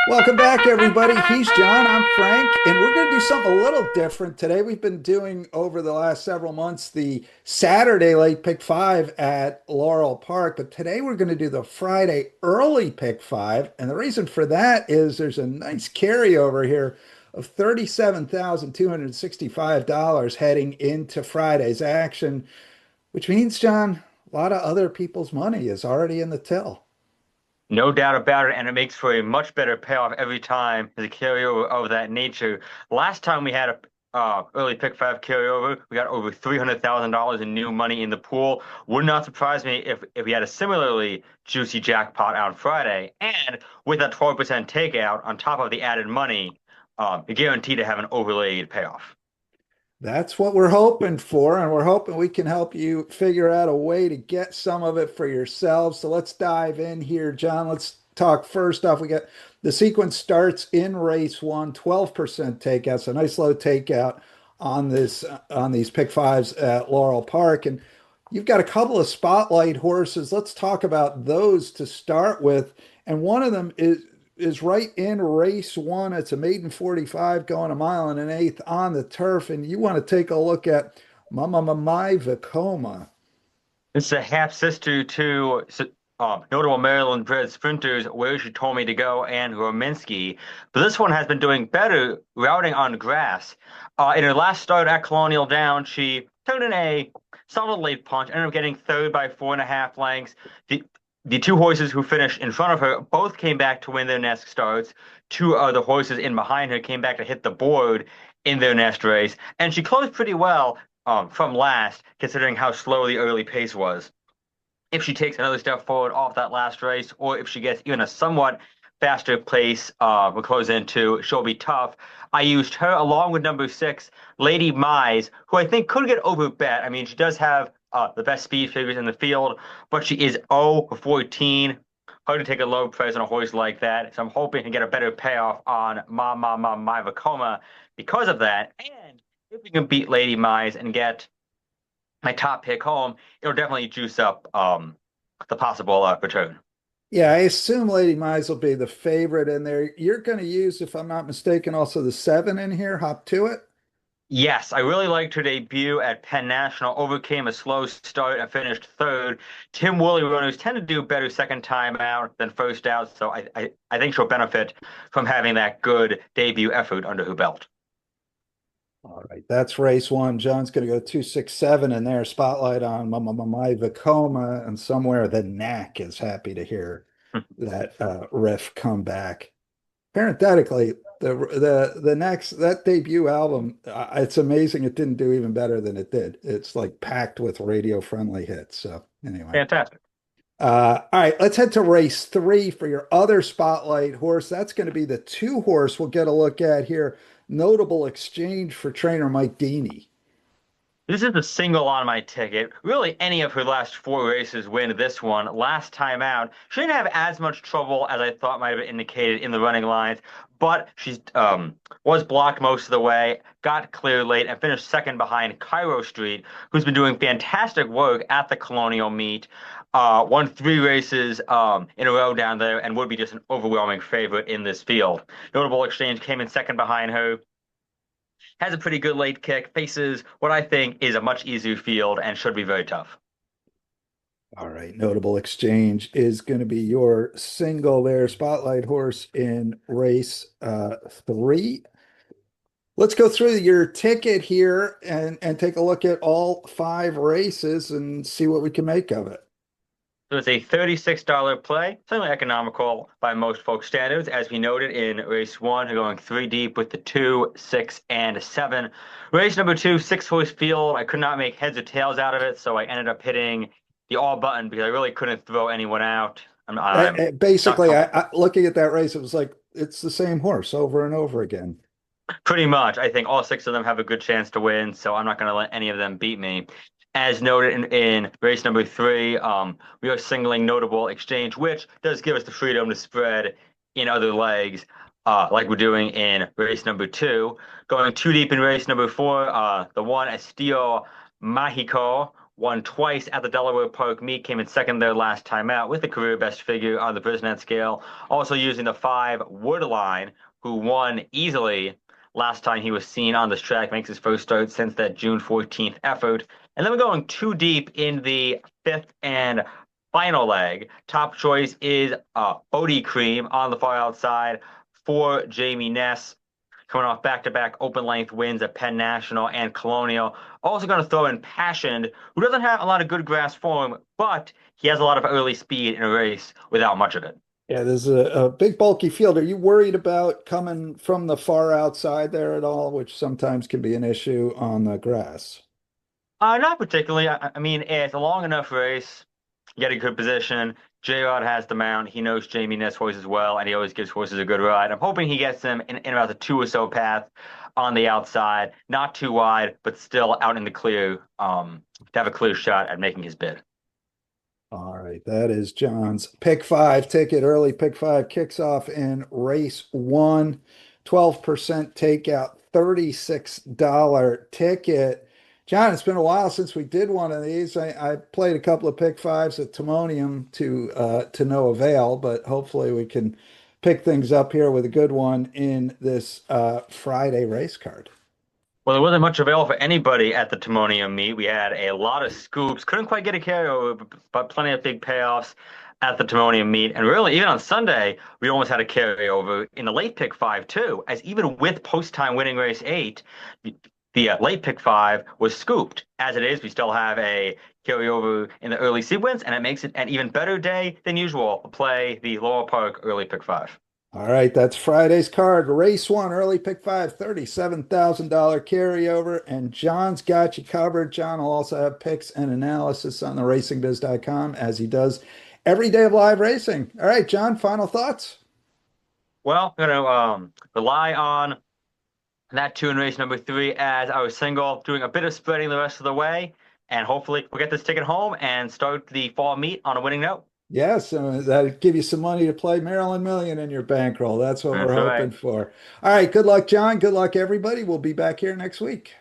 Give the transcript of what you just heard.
Welcome back, everybody. He's John. I'm Frank, and we're going to do something a little different today. We've been doing over the last several months the Saturday late pick five at Laurel Park, but today we're going to do the Friday early pick five. And the reason for that is there's a nice carryover here of $37,265 heading into Friday's action, which means, John, a lot of other people's money is already in the till. No doubt about it, and it makes for a much better payoff every time as a carryover of that nature. Last time we had a early pick five carryover, we got over $300,000 in new money in the pool. Would not surprise me if we had a similarly juicy jackpot on Friday. And with that 12% takeout on top of the added money, you're guaranteed to have an overlaid payoff. That's what we're hoping for, and we're hoping we can help you figure out a way to get some of it for yourselves. So let's dive in here, John. Let's talk first off. We got the sequence starts in race one, 12% takeout. So nice low takeout on this on these pick fives at Laurel Park. And you've got a couple of spotlight horses. Let's talk about those to start with. And one of them is right in race one. It's a maiden 45 going a mile and an eighth on the turf. And you want to take a look at My Vacoma. This is a half sister to notable Maryland bred sprinters, Where She Told Me to Go and Rominsky. But this one has been doing better routing on grass. In her last start at Colonial Down, she turned in a solid late punch, ended up getting third by 4.5 lengths. The two horses who finished in front of her both came back to win their next starts. Two other horses in behind her came back to hit the board in their next race, and she closed pretty well from last, considering how slow the early pace was. If she takes another step forward off that last race, or if she gets even a somewhat faster pace, we'll close into, she'll be tough. I used her along with number six, Lady Mize, who I think could get overbet. I mean, she does have the best speed figures in the field, but she is 0 for 14. Hard to take a low price on a horse like that. So I'm hoping to get a better payoff on My Vacoma because of that. And if we can beat Lady Mize and get my top pick home, it'll definitely juice up the possible return. Yeah, I assume Lady Mize will be the favorite in there. You're going to use, if I'm not mistaken, also the seven in here. Hop to it. Yes, I really liked her debut at Penn National, overcame a slow start and finished third. Tim Woolley runners tend to do better second time out than first out, so I think she'll benefit from having that good debut effort under her belt. All right, that's race one. John's going to go 267 in there. Spotlight on my Vacoma, and somewhere the knack is happy to hear that riff come back. Parenthetically, the next that debut album, it's amazing it didn't do even better than it did. It's like packed with radio friendly hits. So anyway. Fantastic. All right, let's head to race three for your other spotlight horse. That's going to be the two horse we'll get a look at here. Notable exchange for trainer Mike Deaney. This is the single on my ticket. Really, any of her last four races win this one. Last time out, she didn't have as much trouble as I thought might have been indicated in the running lines, but she was blocked most of the way, got clear late, and finished second behind Cairo Street, who's been doing fantastic work at the Colonial meet. Won three races in a row down there and would be just an overwhelming favorite in this field. Notable exchange came in second behind her, has a pretty good late kick, faces what I think is a much easier field and should be very tough. All right, notable exchange is going to be your single there, spotlight horse in race three. Let's go through your ticket here and take a look at all five races and see what we can make of it. So it's a $36 play, certainly economical by most folks' standards. As we noted in race one, we're going three deep with the two, six, and seven. Race number two, six-horse field. I could not make heads or tails out of it, so I ended up hitting the all button because I really couldn't throw anyone out. I'm not Basically, comfortable. looking at that race, it was like it's the same horse over and over again. Pretty much. I think all six of them have a good chance to win, so I'm not going to let any of them beat me. As noted in race number three, we are singling notable exchange, which does give us the freedom to spread in other legs, like we're doing in race number two. Going too deep in race number four, the one Estilo Mágico won twice at the Delaware Park meet, came in second there last time out with the career best figure on the Brisnet scale. Also using the 5 Woodline, who won easily last time he was seen on this track, makes his first start since that June 14th effort. And then we're going too deep in the fifth and final leg. Top choice is Odie Cream on the far outside for Jamie Ness, coming off back-to-back open length wins at Penn National and Colonial. Also going to throw in Passion, who doesn't have a lot of good grass form, but he has a lot of early speed in a race without much of it. Yeah, there's a big bulky field. Are you worried about coming from the far outside there at all, which sometimes can be an issue on the grass? Not particularly. I mean, it's a long enough race. Get a good position. J-Rod has the mount. He knows Jamie Ness horses well, and he always gives horses a good ride. I'm hoping he gets them in about the 2 or so path on the outside, not too wide, but still out in the clear, to have a clear shot at making his bid. All right, that is John's pick five ticket. Early pick five kicks off in race one, 12% takeout, $36 ticket. John, it's been a while since we did one of these. I played a couple of pick fives at Timonium to no avail, but hopefully we can pick things up here with a good one in this Friday race card. Well, there wasn't much available for anybody at the Timonium meet. We had a lot of scoops, couldn't quite get a carryover, but plenty of big payoffs at the Timonium meet. And really, even on Sunday, we almost had a carryover in the late pick five, too, as even with post time winning race eight, the late pick five was scooped. As it is, we still have a carryover in the early sequence, and it makes it an even better day than usual to play the Laurel Park early pick five. All right, that's Friday's card. Race one, early pick five, $37,000 carryover. And John's got you covered. John will also have picks and analysis on the racingbiz.com as he does every day of live racing. All right, John, final thoughts? Well, rely on that two in race number three as our single, doing a bit of spreading the rest of the way. And hopefully we'll get this ticket home and start the fall meet on a winning note. Yes, that'll give you some money to play Maryland Million in your bankroll. That's what we're That's hoping right. for. All right, good luck, John. Good luck, everybody. We'll be back here next week.